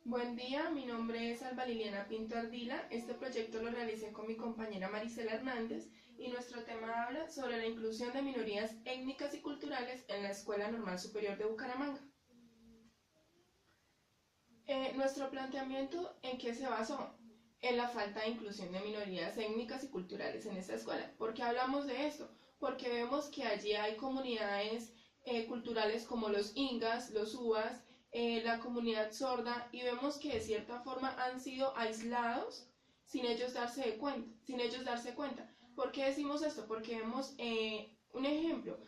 Buen día, mi nombre es Alba Liliana Pinto Ardila. Este proyecto lo realicé con mi compañera Marisela Hernández y nuestro tema habla sobre la inclusión de minorías étnicas y culturales en la Escuela Normal Superior de Bucaramanga. Nuestro planteamiento, ¿en qué se basó? En la falta de inclusión de minorías étnicas y culturales en esta escuela. ¿Por qué hablamos de esto? Porque vemos que allí hay comunidades culturales como los ingas, los uvas, la comunidad sorda, y vemos que de cierta forma han sido aislados sin ellos darse cuenta. ¿Por qué decimos esto? Porque vemos un ejemplo,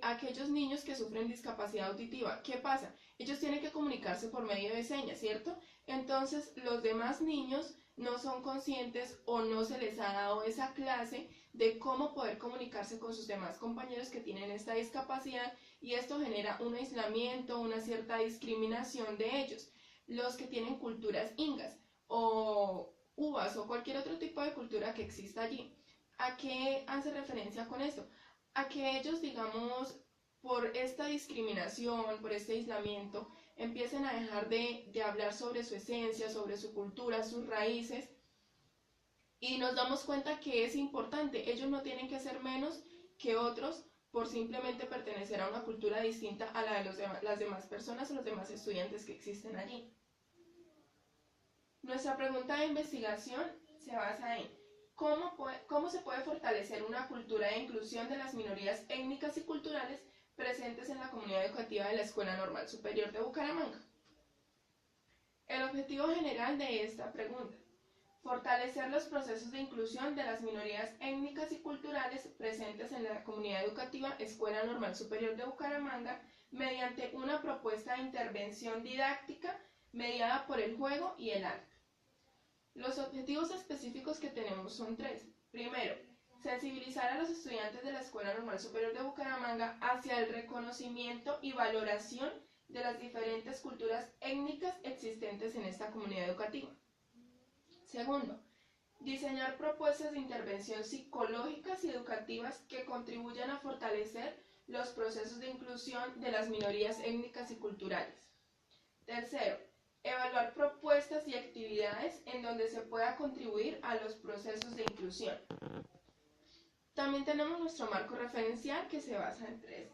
aquellos niños que sufren discapacidad auditiva. ¿Qué pasa? Ellos tienen que comunicarse por medio de señas, ¿cierto? Entonces los demás niños no son conscientes o no se les ha dado esa clase de cómo poder comunicarse con sus demás compañeros que tienen esta discapacidad, y esto genera un aislamiento, una cierta discriminación de ellos. Los que tienen culturas ingas o uvas o cualquier otro tipo de cultura que exista allí. ¿A qué hace referencia con esto? A que ellos, digamos, por esta discriminación, por este aislamiento, empiecen a dejar de hablar sobre su esencia, sobre su cultura, sus raíces, y nos damos cuenta que es importante. Ellos no tienen que ser menos que otros por simplemente pertenecer a una cultura distinta a la de las demás personas o los demás estudiantes que existen allí. Nuestra pregunta de investigación se basa en ¿cómo se puede fortalecer una cultura de inclusión de las minorías étnicas y culturales presentes en la comunidad educativa de la Escuela Normal Superior de Bucaramanga? El objetivo general de esta pregunta: fortalecer los procesos de inclusión de las minorías étnicas y culturales presentes en la comunidad educativa Escuela Normal Superior de Bucaramanga mediante una propuesta de intervención didáctica mediada por el juego y el arte. Los objetivos específicos que tenemos son tres. Primero, sensibilizar a los estudiantes de la Escuela Normal Superior de Bucaramanga hacia el reconocimiento y valoración de las diferentes culturas étnicas existentes en esta comunidad educativa. Segundo, diseñar propuestas de intervención psicológicas y educativas que contribuyan a fortalecer los procesos de inclusión de las minorías étnicas y culturales. Tercero, evaluar propuestas y actividades en donde se pueda contribuir a los procesos de inclusión. También tenemos nuestro marco referencial, que se basa en tres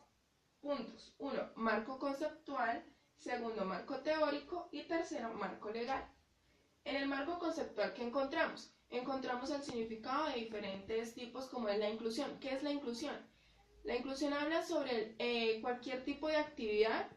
puntos. Uno, marco conceptual. Segundo, marco teórico. Y tercero, marco legal. En el marco conceptual, ¿qué encontramos? Encontramos el significado de diferentes tipos, como es la inclusión. ¿Qué es la inclusión? La inclusión habla sobre cualquier tipo de actividad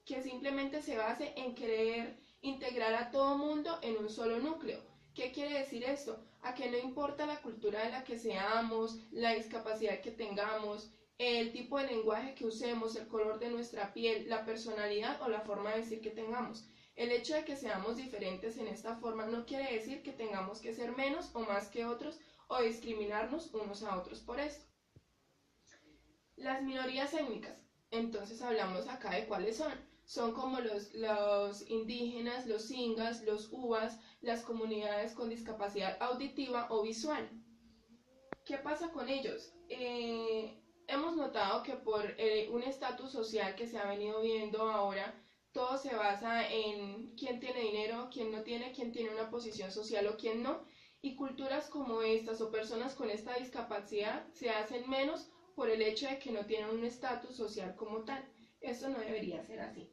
que simplemente se base en querer integrar a todo mundo en un solo núcleo. ¿Qué quiere decir esto? A que no importa la cultura de la que seamos, la discapacidad que tengamos, el tipo de lenguaje que usemos, el color de nuestra piel, la personalidad o la forma de decir que tengamos. El hecho de que seamos diferentes en esta forma no quiere decir que tengamos que ser menos o más que otros o discriminarnos unos a otros por esto. Las minorías étnicas. Entonces hablamos acá de cuáles son. Son como los indígenas, los ingas, los uvas, las comunidades con discapacidad auditiva o visual. ¿Qué pasa con ellos? Hemos notado que por un estatus social que se ha venido viendo ahora, todo se basa en quién tiene dinero, quién no tiene, quién tiene una posición social o quién no, y culturas como estas o personas con esta discapacidad se hacen menos por el hecho de que no tienen un estatus social como tal. Esto no debería ser así.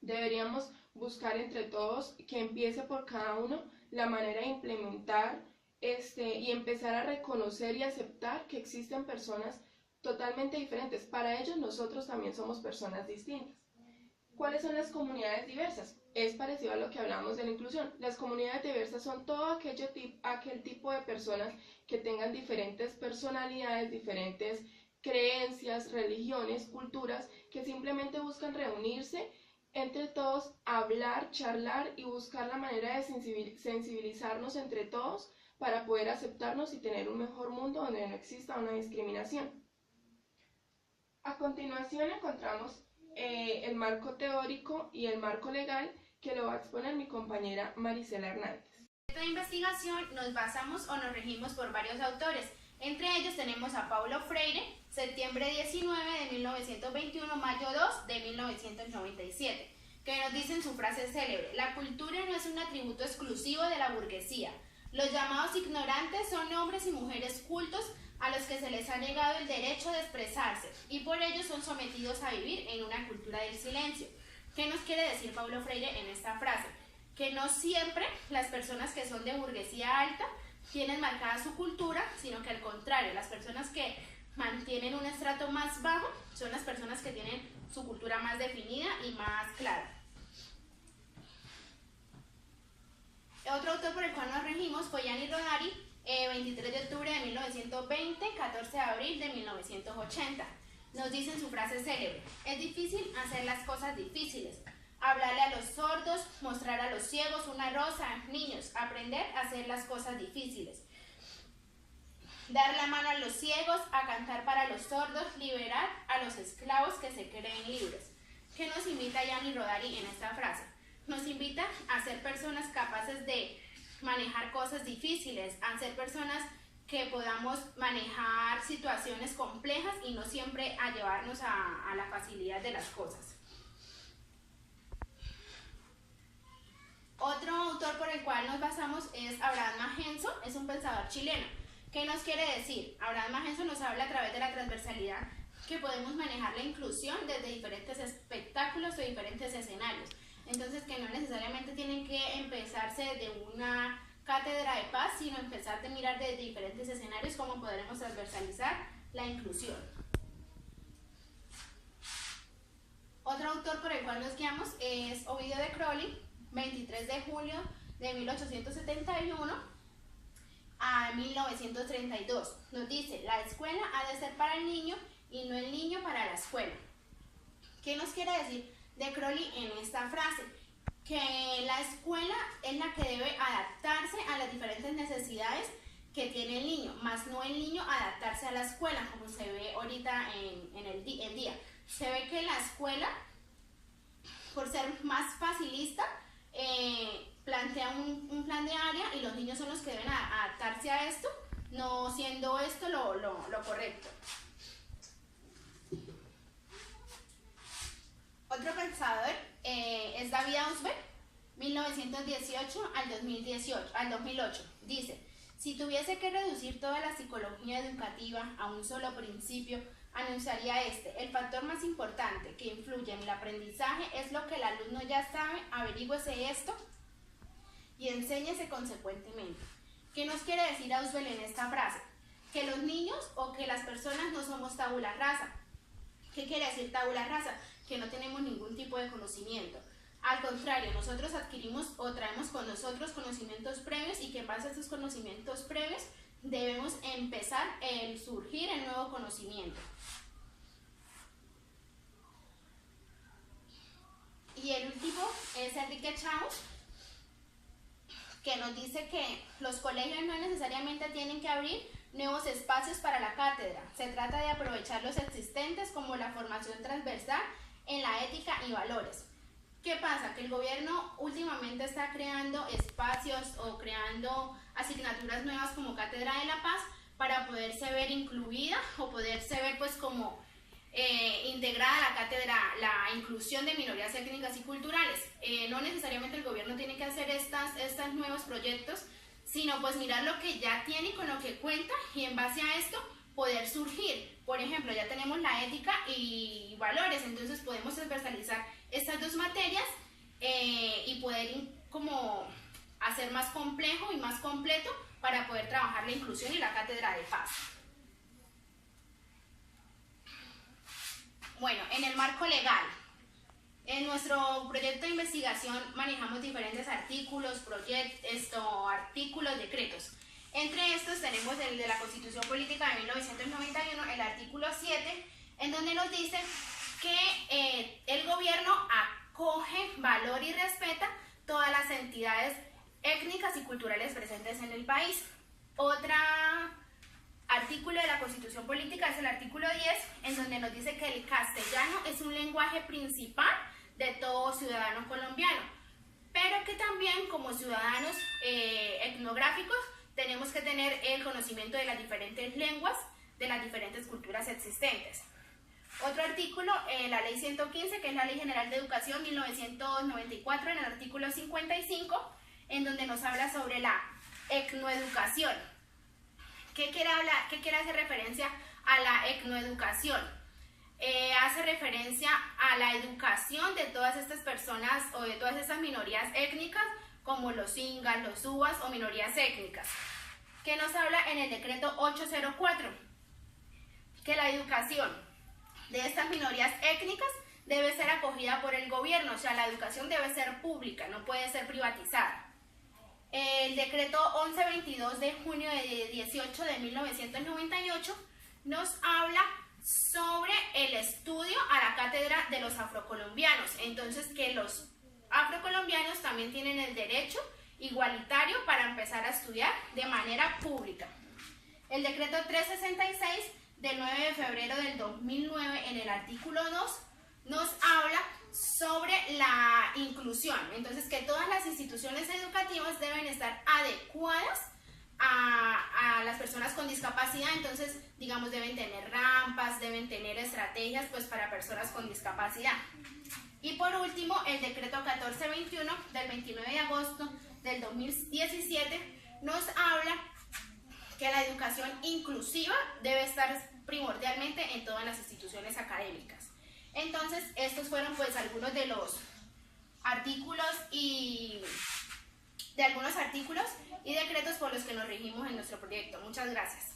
Deberíamos buscar entre todos que empiece por cada uno la manera de implementar y empezar a reconocer y aceptar que existen personas totalmente diferentes. Para ellos nosotros también somos personas distintas. ¿Cuáles son las comunidades diversas? Es parecido a lo que hablamos de la inclusión. Las comunidades diversas son todo aquel tipo de personas que tengan diferentes personalidades, diferentes creencias, religiones, culturas, que simplemente buscan reunirse entre todos, hablar, charlar y buscar la manera de sensibilizarnos entre todos para poder aceptarnos y tener un mejor mundo donde no exista una discriminación. A continuación encontramos el marco teórico y el marco legal, que lo va a exponer mi compañera Marisela Hernández. En esta investigación nos basamos o nos regimos por varios autores. Entre ellos tenemos a Paulo Freire, septiembre 19 de 1921, mayo 2 de 1997. que nos dice en su frase célebre: la cultura no es un atributo exclusivo de la burguesía. Los llamados ignorantes son hombres y mujeres cultos a los que se les ha negado el derecho de expresarse y por ello son sometidos a vivir en una cultura del silencio. ¿Qué nos quiere decir Paulo Freire en esta frase? Que no siempre las personas que son de burguesía alta tienen marcada su cultura, sino que al contrario, las personas que mantienen un estrato más bajo son las personas que tienen su cultura más definida y más clara. Otro autor por el cual nos regimos fue Gianni Rodari, 23 de octubre de 1920, 14 de abril de 1980. Nos dice en su frase célebre: es difícil hacer las cosas difíciles, hablarle a los sordos, mostrar a los ciegos una rosa, niños, aprender a hacer las cosas difíciles, dar la mano a los ciegos, a cantar para los sordos, liberar a los esclavos que se creen libres. ¿Qué nos invita Gianni Rodari en esta frase? Nos invita a ser personas capaces de manejar cosas difíciles, a ser personas que podamos manejar situaciones complejas y no siempre a llevarnos a la facilidad de las cosas. Otro autor por el cual nos basamos es Abraham Magenzo, es un pensador chileno. ¿Qué nos quiere decir? Abraham Magenzo nos habla a través de la transversalidad que podemos manejar la inclusión desde diferentes espectáculos o diferentes escenarios. Entonces, que no necesariamente tienen que empezarse de una cátedra de paz, sino empezar de mirar desde diferentes escenarios cómo podremos transversalizar la inclusión. Otro autor por el cual nos guiamos es Ovidio de Crowley, 23 de julio de 1871 a 1932. Nos dice: la escuela ha de ser para el niño y no el niño para la escuela. ¿Qué nos quiere decir de Crowley en esta frase? Que la escuela es la que debe adaptarse a las diferentes necesidades que tiene el niño, más no el niño adaptarse a la escuela, como se ve ahorita en el día. Se ve que la escuela, por ser más facilista, plantea un plan de área y los niños son los que deben adaptarse a esto, no siendo esto lo correcto. Otro pensador es David Ausubel, 1918 al 2008. Dice: si tuviese que reducir toda la psicología educativa a un solo principio, anunciaría este: el factor más importante que influye en el aprendizaje es lo que el alumno ya sabe, averígüese esto y enséñese consecuentemente. ¿Qué nos quiere decir Ausubel en esta frase? Que los niños o que las personas no somos tabula rasa. ¿Qué quiere decir tabula rasa? Que no tenemos ningún tipo de conocimiento. Al contrario, nosotros adquirimos o traemos con nosotros conocimientos previos y que en base a esos conocimientos previos debemos empezar a surgir el nuevo conocimiento. Y el último es Enrique Chaus, que nos dice que los colegios no necesariamente tienen que abrir nuevos espacios para la cátedra. Se trata de aprovechar los existentes como la formación transversal en la ética y valores. ¿Qué pasa? Que el gobierno últimamente está creando espacios o creando asignaturas nuevas como Cátedra de la Paz para poderse ver incluida o poderse ver pues como integrada la cátedra, la inclusión de minorías étnicas y culturales. No necesariamente el gobierno tiene que hacer estos nuevos proyectos, sino pues mirar lo que ya tiene y con lo que cuenta y en base a esto poder surgir. Por ejemplo, ya tenemos la ética y valores, entonces podemos transversalizar estas dos materias y poder como hacer más complejo y más completo para poder trabajar la inclusión y la cátedra de paz. Bueno, en el marco legal, en nuestro proyecto de investigación manejamos diferentes artículos, artículos, decretos. Entre estos tenemos el de la Constitución Política de 1991, el artículo 7, en donde nos dice que el gobierno acoge, valora y respeta todas las entidades étnicas y culturales presentes en el país. Otro artículo de la Constitución Política es el artículo 10, en donde nos dice que el castellano es un lenguaje principal de todo ciudadano colombiano, pero que también como ciudadanos etnográficos tenemos que tener el conocimiento de las diferentes lenguas, de las diferentes culturas existentes. Otro artículo, la Ley 115, que es la Ley General de Educación 1994, en el artículo 55, en donde nos habla sobre la etnoeducación. ¿Qué quiere hacer referencia a la etnoeducación? Hace referencia a la educación de todas estas personas o de todas estas minorías étnicas, como los ingas, los uvas o minorías étnicas. ¿Qué nos habla en el decreto 804? Que la educación de estas minorías étnicas debe ser acogida por el gobierno, o sea, la educación debe ser pública, no puede ser privatizada. El decreto 1122 de junio de 18 de 1998 nos habla sobre el estudio a la cátedra de los afrocolombianos, entonces que los afrocolombianos también tienen el derecho igualitario para empezar a estudiar de manera pública. El decreto 366 del 9 de febrero del 2009, en el artículo 2, nos habla sobre la inclusión, entonces que todas las instituciones educativas deben estar adecuadas a las personas con discapacidad, entonces digamos deben tener rampas, deben tener estrategias pues para personas con discapacidad. Y por último, el decreto 1421 del 29 de agosto del 2017 nos habla que la educación inclusiva debe estar primordialmente en todas las instituciones académicas. Entonces, estos fueron pues algunos de los artículos y decretos por los que nos regimos en nuestro proyecto. Muchas gracias.